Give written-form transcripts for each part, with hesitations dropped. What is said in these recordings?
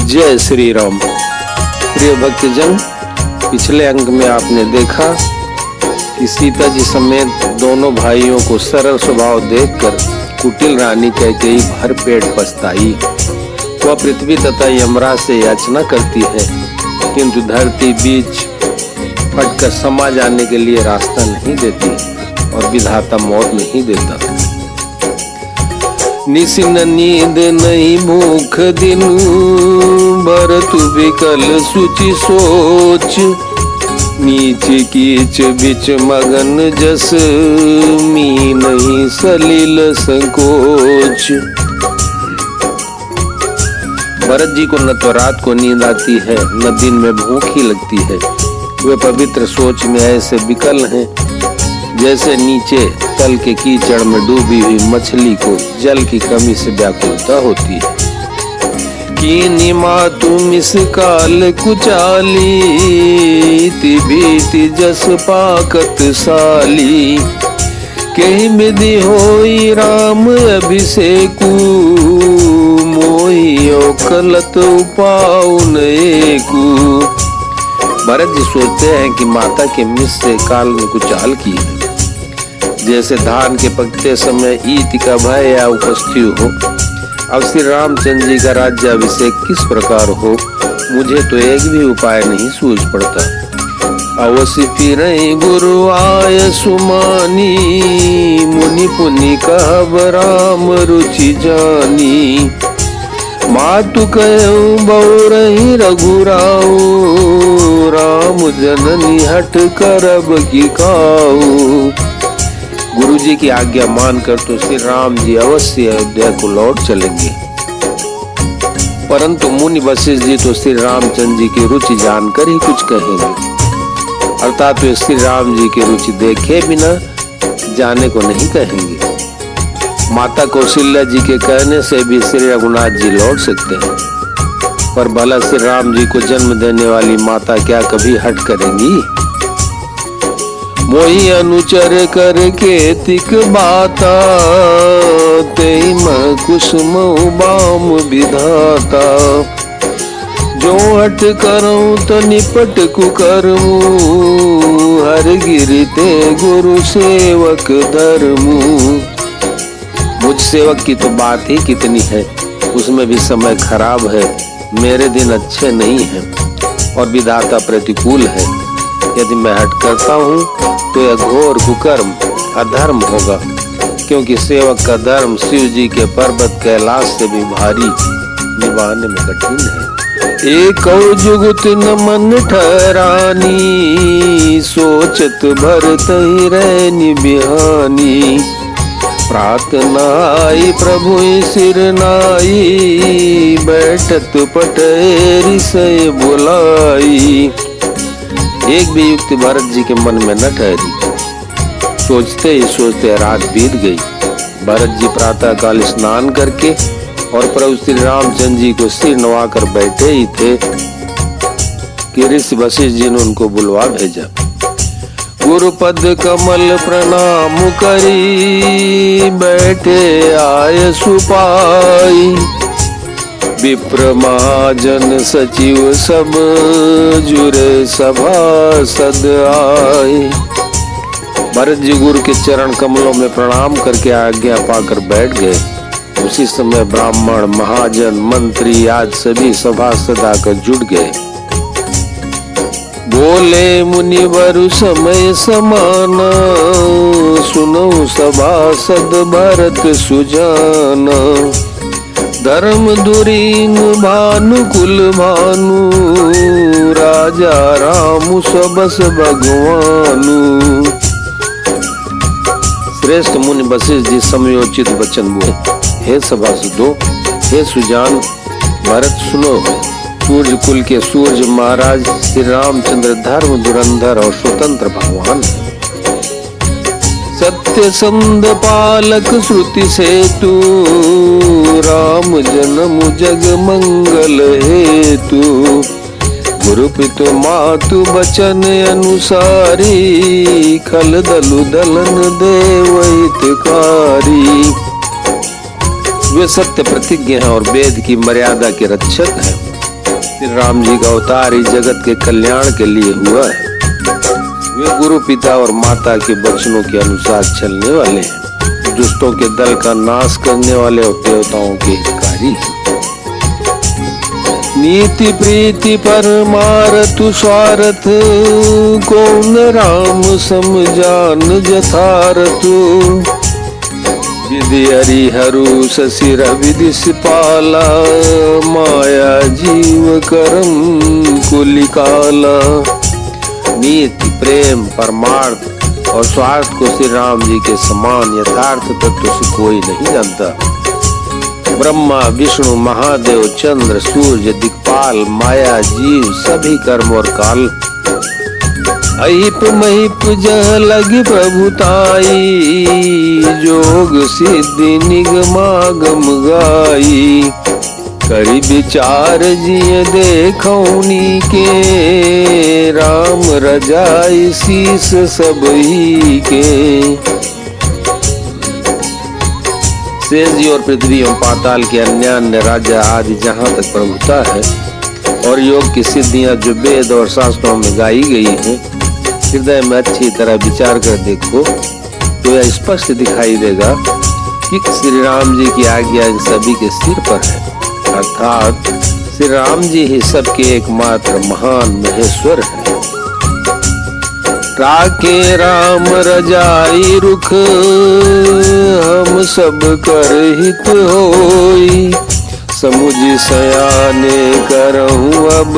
जय श्री राम। प्रिय भक्तजन, पिछले अंक में आपने देखा कि सीता जी समेत दोनों भाइयों को सरल स्वभाव देखकर कुटिल रानी कैकेयी भर पेट पछताई। वह पृथ्वी तथा यमराज से याचना करती है, किंतु धरती बीच फटकर समा जाने के लिए रास्ता नहीं देती और विधाता मौत नहीं देता। निसिन नींद नहीं भूख दिन भर तू विकल सुचि सोच, नीचे कीच बिच मगन जस मी नहीं सलील संकोच। भरत जी को न तो रात को नींद आती है न दिन में भूख ही लगती है। वे पवित्र सोच में ऐसे विकल हैं जैसे नीचे तल के कीचड़ में डूबी हुई मछली को जल की कमी से व्याकुलता होती है। कीनी मातुम इस काल कुचाली, भीति जस पाकत साली, कहीं विधि होई राम अभिषेकु, मोही कलत उपाउन एकु। भरत जी सोचते हैं कि माता के मिस से काल ने कुछ चाल की है, जैसे धान के पकते समय ईति का भय या उपस्थित हो। अब श्री रामचंद्र जी का राज्याभिषेक किस प्रकार हो, मुझे तो एक भी उपाय नहीं सूझ पड़ता। अवश्य फिर गुरु आय सुमानी, मुनि पुनि कहब राम रुचि जानी, मातु कहूँ बहुरही रघुराऊ, राम जननी हट करब की खाऊ। गुरु जी की आज्ञा मानकर तो श्री राम जी अवश्य अयोध्या को लौट चलेंगे, परंतु मुनि वशिष्ठ जी तो श्री रामचंद्र जी की रुचि जानकर ही कुछ कहेंगे, अर्थात वे श्री राम जी की रुचि देखे बिना जाने को नहीं कहेंगे। माता कौशल्या जी के कहने से भी श्री रघुनाथ जी लौट सकते हैं, पर भला श्री राम जी को जन्म देने वाली माता क्या कभी हट करेंगी? मोही अनुचर करके तिक बाता, तेई म कुसुम बाम विधाता, जो हट करूं तो निपट कुकर्मू, हर गिरते गुरु सेवक धर्मू। मुझ सेवक की तो बात ही कितनी है, उसमें भी समय खराब है, मेरे दिन अच्छे नहीं हैं और विधाता प्रतिकूल है। यदि मैं हट करता हूँ तो यह घोर कुकर्म अधर्म होगा, क्योंकि सेवक का धर्म शिव जी के पर्वत कैलाश से भी भारी, निभाने में कठिन है। एक जुगुत न मन ठहरानी, सोचत भरत ही रहनी बिहानी, प्रार्थना आई प्रभु सिर नाई, बैठत पटेरी से बुलाई। एक भी युक्ति भरत जी के मन में न ठहरी। सोचते ही सोचते रात बीत गई। भरत जी प्रातः काल स्नान करके और प्रभु श्री रामचंद्र जी को सिर नवाकर बैठे ही थे कि ऋषि वशिष्ठ जी ने उनको बुलवा भेजा। गुरुपद कमल प्रणाम करी, बैठे आय सुपाई, विप्र महाजन सचिव सब जुरे सभासद आए। भरत जी गुरु के चरण कमलों में प्रणाम करके आज्ञा पाकर बैठ गए। उसी समय ब्राह्मण महाजन मंत्री आज सभी सभासद आकर जुट गए। बोले मुनिवर समय समाना, सुनो सभासद भरत सुजाना, धर्म दुरीन भानु कुल भानु, राजा राम सबस भगवानु। श्रेष्ठ मुनि वशिष्ठ जी समयोचित वचन बोले, हे सभासदों, हे सुजान, भरत सुनो। सूर्य कुल के सूर्य महाराज श्री रामचंद्र धर्म धुरंधर और स्वतंत्र भगवान है। सत्य संध पालक श्रुति सेतु, राम जन्म जग मंगल हेतु, गुरु पितु मातु बचन अनुसारी, खल दलु दलन देव हितकारी। वे सत्य प्रतिज्ञ हैं और वेद की मर्यादा के रक्षक हैं। श्री राम जी का अवतार इस जगत के कल्याण के लिए हुआ है। वे गुरु पिता और माता के वचनों के अनुसार चलने वाले हैं, दुष्टों के दल का नाश करने वाले और देवताओं के हितकारी। नीति प्रीति परमारथ स्वार्थ, कौन राम समझान यथार्थ। विधि हरिहरु शशिर विदिश पाला, माया जीव करम कुलिकाला। नीति प्रेम परमार्थ और स्वार्थ को श्री राम जी के समान यथार्थ तत्व से कोई नहीं जानता। ब्रह्मा विष्णु महादेव चंद्र सूर्य दिक्पाल माया जीव सभी कर्म और काल। अहिप महिप जह लगी प्रभुताई, जोग सिद्धि निगमागम गाई। करी विचार जिय देखौनी के, राम रजाई शीस सबही के। शेष जी और पृथ्वी एवं पाताल के अन्य अन्य राज्य आदि जहाँ तक प्रभुता है और योग की सिद्धियां जो वेद और शास्त्रों में गाई गई हैं, हृदय में अच्छी तरह विचार कर देखो तो यह स्पष्ट दिखाई देगा कि श्री राम जी की आज्ञा इन सभी के सिर पर है, अर्थात श्री राम जी ही सबके एकमात्र महान महेश्वर है। राके राम रजाई रुख, हम सब कर हित होई। समुझ सयाने करहूँ अब,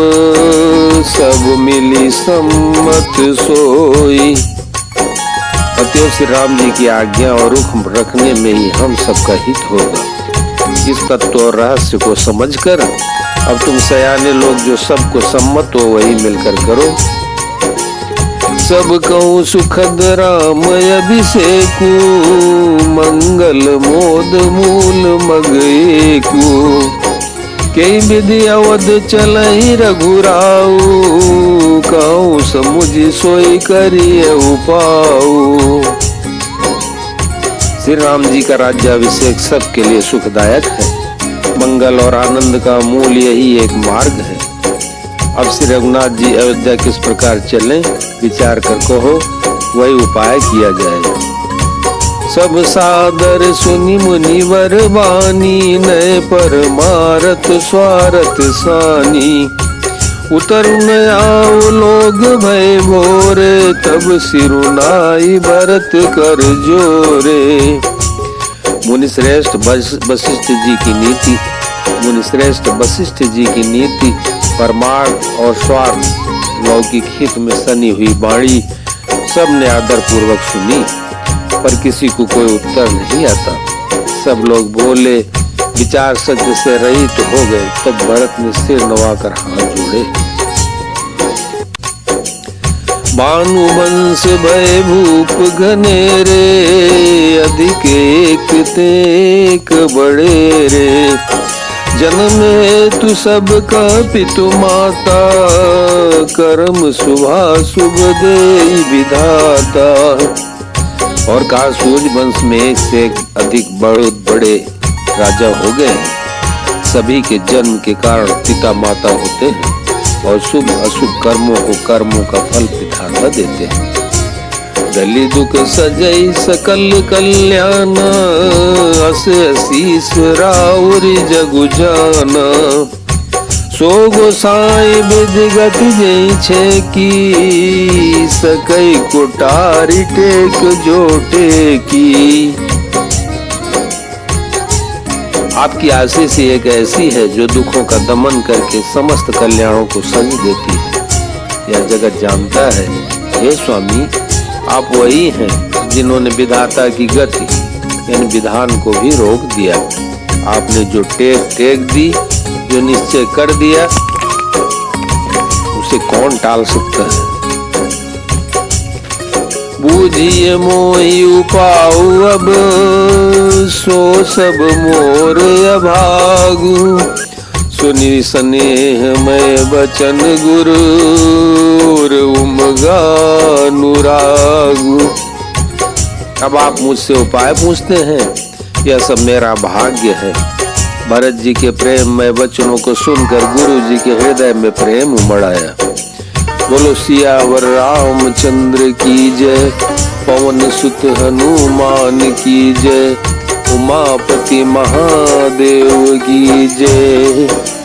सब मिली सम्मत सोई। अतएव श्री राम जी की आज्ञा और रुख रखने में ही हम सबका हित होगा। इस तत्व और रहस्य को समझकर अब तुम सयाने लोग जो सबको सम्मत हो वही मिलकर करो। सब कहूँ सुखद राम अभिषेकु, मंगल मोद मूल मग एकु। कई विधि अवध चलहि रघुराऊ, कहूँ समुझ सोई करिए उपाऊ। श्री राम जी का राज्याभिषेक सबके लिए सुखदायक है। मंगल और आनंद का मूल यही एक मार्ग है। अब श्री रघुनाथ जी अयोध्या किस प्रकार चलें विचार कर कहो, वही उपाय किया जाए। सब सादर सुनि मुनिवर वाणी, नए परमारथ स्वारथ सानी। उतर न आओ लोग भय भोरे, तब सिरुनाई भरत कर जोरे। मुनिश्रेष्ठ वशिष्ठ जी की नीति, मुनिश्रेष्ठ वशिष्ठ जी की नीति परमार्थ और स्वार्थ लौकिक हित में सनी हुई वाणी सबने आदर पूर्वक सुनी, पर किसी को कोई उत्तर नहीं आता। सब लोग बोले, विचार सत्य से रहित हो गए। तब भरत ने सिर नवाकर हाथ जोड़े। भानुवंश भय भूप घनेरे, अधिक एक तेक बड़े रे। जन्म हेतु सबका पितु माता, कर्म शुभा शुभ देई विधाता। और कहा सूर्य वंश में एक से एक अधिक बड़े राजा हो गए। सभी के जन्म के कारण पिता माता होते हैं और शुभ अशुभ कर्मों का फल विधाता देते हैं। दली दुख सजई सकल कल्याण, अस असीस राउरी जगु जाना। सो गोसाई विधिगत जई छे की, सकई कोटारी टेक जोटे की। आपकी आशीष एक ऐसी है जो दुखों का दमन करके समस्त कल्याणों को सज देती है। यह जगत जानता है। हे स्वामी, आप वही हैं जिन्होंने विधाता की गति यानी विधान को भी रोक दिया। आपने जो टेक दी, जो निश्चय कर दिया, उसे कौन टाल सकता है। बूझिए मोहि उपाऊ अब, सो सब मोर अभागु। सुनि स्नेह मैं बचन गुरुर, उमगा अनुरागु। अब आप मुझसे उपाय पूछते हैं, यह सब मेरा भाग्य है। भरत जी के प्रेम में वचनों को सुनकर गुरु जी के हृदय में प्रेम उमड़ आया। बोलो सियावर रामचंद्र की जय, पवन सुत हनुमान की जय, उमापति महादेव की जय।